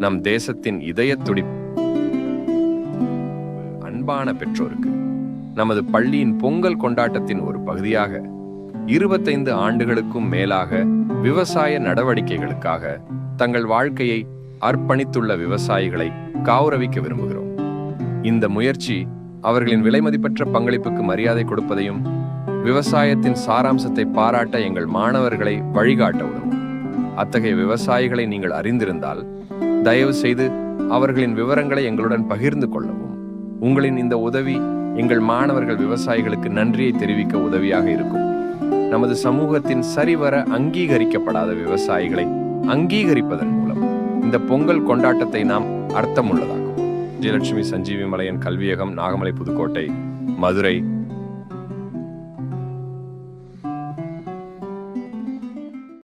நம் தேசத்தின் இதய துடிப்பு. அன்பான பெற்றோருக்கு நமது பள்ளியின் பொங்கல் கொண்டாட்டத்தின் ஒரு பகுதியாக 25 ஆண்டுகளுக்கும் மேலாக விவசாய நடவடிக்கைகளுக்காக தங்கள் வாழ்க்கையை அர்ப்பணித்துள்ள விவசாயிகளை கௌரவிக்க விரும்புகிறோம். இந்த முயற்சி அவர்களின் விலைமதிப்பற்ற பங்களிப்புக்கு மரியாதை கொடுப்பதையும் விவசாயத்தின் சாராம்சத்தை பாராட்ட எங்கள் மாணவர்களை வழிகாட்ட உதவும். அத்தகைய விவசாயிகளை நீங்கள் அறிந்திருந்தால் தயவு செய்து அவர்களின் விவரங்களை எங்களுடன் பகிர்ந்து கொள்ளவும். உங்களின் இந்த உதவி எங்கள் மாணவர்கள் விவசாயிகளுக்கு நன்றியை தெரிவிக்க உதவியாக இருக்கும். நமது சமூகத்தின் சரிவர அங்கீகரிக்கப்படாத விவசாயிகளை அங்கீகரிப்பதன் மூலம் இந்த பொங்கல் கொண்டாட்டத்தை நாம் அர்த்தமுள்ளதாக்குவோம். விஜயலட்சுமி சஞ்சீவி மலையன் கல்வியகம், நாகமலை, புதுக்கோட்டை, மதுரை,